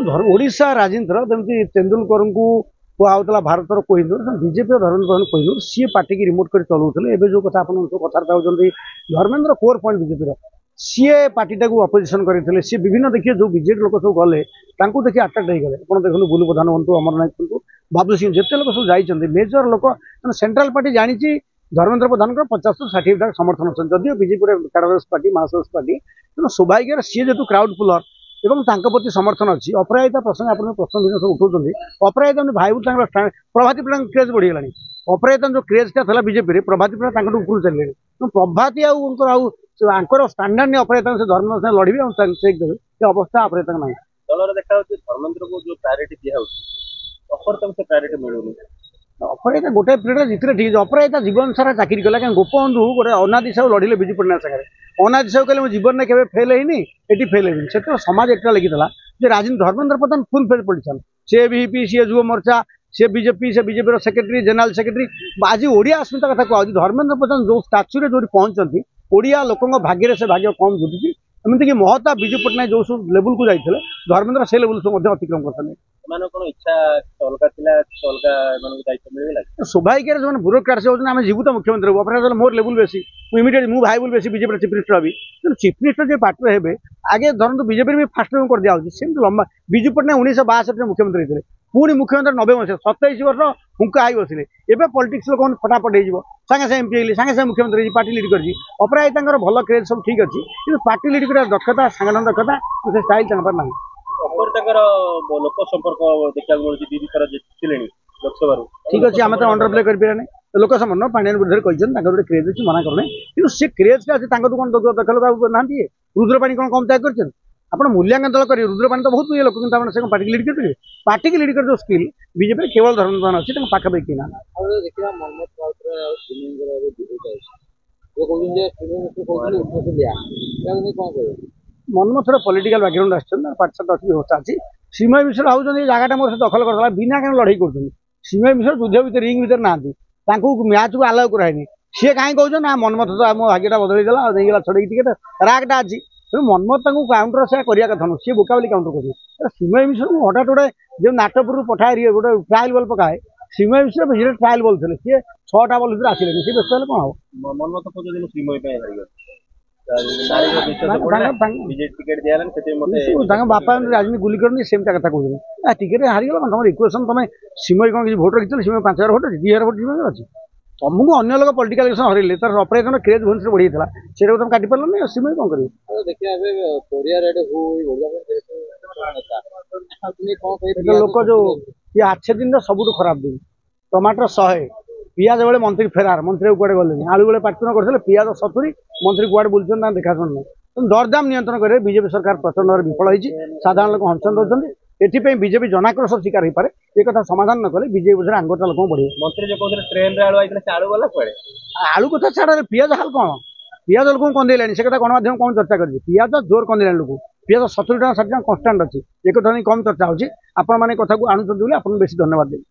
ओडिशा राजेन्द्र जमी तेंदुलकर को कहला भारत कोहिनूर बीजेपी धर्मेंद्र प्रधान कोहिनूर सी पार्टी की रिमोट कर चलाऊे एवं जो कथा कथबार्ता होती धर्मेंद्र कोर पॉइंट बीजेपी सी पार्टी टाक अपोजिशन करते सी विभिन्न देखिए जो बीजेपी लोक सब गले देखिए आट्राक्ट हो गए आप देखते बुलू प्रधान हूँ अमरनाथ हूँ बाबू सिंह जिते लोग सब जाइए मेजर लोक सेंट्रल पार्टी जानी धर्मेंद्र प्रधान 50 ରୁ 60 समर्थन अच्छे जदिव बीजेपी कैडरस पार्टी महासोस पार्टी तेना सौभाग्य सी जेहतु क्राउड पुलर एवं प्रति समर्थन अच्छी अपराजिता प्रसंग आप प्रश्न दिन सब उठाऊँ अपराजिता भाई प्रभाती प्रणा क्रेज बढ़ीगला अपराजिता जो क्रेजटा था बीजेपी प्रभाती प्रणा ऊपर चलिए प्रभाती आंकर स्टांडार्ड नहीं अपराजिता से धर्मेंद्र से लड़े और चेक देवे अवस्था अपराजिता ना दल देखा धर्मेंद्र को जो प्रायोरिटी दिखाई प्रायोरिटी मिलूनी अपराजिता गोटे पीरियड जितने ठीक है अपराजिता जीवन सारा चाकरी कला क्या गोपबंधु गोटे अनादि साहू लड़े विजु पट्टनायक सागर अनादि साहू कहले जीवन में केवे फेल है ये फेल है से समाज एक लगी Rajendra Dharmendra Pradhan full phase politician सी बीजेपी सी युव मोर्चा सी बीजेपी सेक्रेटरी जनरल सेक्रेटरी आज ओडिया अस्मिता कथा कहूँ धर्मेंद्र प्रधान जो स्टाच्यू जो पहुंचती ओडिया लोकों भाग्य से भाग्य कम जुटुची एमती कि महता विजु पट्टनायक जो सब लेवल को जाते धर्मेंद्र से लेवल सब अतिक्रम करते सौभाग्य जो ब्यूरोक्राट से होती जीव तो मुख्यमंत्री अपराध मोर लेवल बेसी इमिडिएट मु भाई बेसी बीजेपी चीफ मिनिस्टर भी चीफ मिनिस्टर जो पार्टी हे आगे धरत बीजेपी भी फास्ट कर दिया लंबा विजु पट्टनायक 1962 मुख्यमंत्री थे पुणी मुख्यमंत्री 90 मसीहा 27 वर्ष हुंका आई बसले एवं पॉलिटिक्स लोक फटाफट हो सागे सागे एमपी सागे सागे मुख्यमंत्री पार्टी लीड कर अपराजिता भल क्रेज सब ठीक अच्छी कि पार्टी लीड कर दक्षता सांगठनिक दक्षता से स्टाइल ना लोक संपर्क देखा मिलूँ लोकसभा ठीक अच्छे आम तो अंडर प्ले कर लोक संपर्क पांडियन विरुद्ध गोटे क्रेज अच्छी मना करना कि सी क्रेज कौन दखल ना रुद्रपाणी कौन कम त्याग कर मूल्यांकन दल कर रुद्रपाणी तो बहुत लोग से पार्टी की लीड कर पार्टी की लीड कर जो स्किल बीजेपी केवल धर्मेंद्र अच्छी पाखापाखि ना मनमोहन पॉलिटिकल बैकग्राउंड आर्टिकल अच्छी व्यवस्था अच्छी सीमय मिश्र भाई जगह मोर से दखल करता बिना क्या लड़ाई कर सीमय मिश्र युद्ध भर रिंग भर ना मैच को आलाउ कराएनि सी कहीं कौन ना मनमोहन तो मो भाग्यटा बदलदेला छड़े टिकेट रागटा अच्छी तेणु मनमोहन काउंटर से करवा कथा नुह सी बोकाबली काउंटर कर सीमय मिश्र को हठात गोटे जो नाटपुर पठाए गोटे ट्रायल बल पकाए सीमय मिश्र भीतर ट्रायल बल थे सी 6टा बल भर आसिले सी व्यस्त कौन हम बापा राजनीति गुली कर सेमता कथा कहते टिकेट हारीगला तुम इक्वेशन तुम सीमय कौन किसी भोट रखी सीमय 5000 भोट अच्छी 2000 भोट सीमय अच्छी तुमको अन्य लोग पॉलिटिकल इलेक्शन हरइले तार अपराजिता क्रेज भुवनेश्वर बढ़ी से तुम काटि पार ना सीमय कौन कर लोक जो ये आछे दिन सबुठ खराब दिन टमाटर 100 पियाज बेले मंत्री फेरार मंत्री कुआड़े गले आलू बेले पार्टीन करते पियाज 70 मंत्री कुआड़े बुलूँ देखा शुण नहीं दरदाम नियंत्रण करें बीजेपी सरकार प्रचंड भाव विफल होती साधारण लोक हंसन दौरान एथपाई बीजेपी जनाक्रोश शिकार हो पारे एक कथा समाधान न कले बीजेपी विषय आंगटा लोक बढ़े मंत्री जो कहते ट्रेन रे आलू गला आलू कथा छाड़ पियाज हाल कौन पियाज लोक कंदेलानी से कथा गणमाध्यम कौन चर्चा कर पियाज जोर कंदेलानी लोक पियाज 70 टका 60 टका कन्स्टांट अच्छी एक कथा कम चर्चा होची आपण माने कथा को आणुछन बोली आपण बेसी धन्यवाद देबी।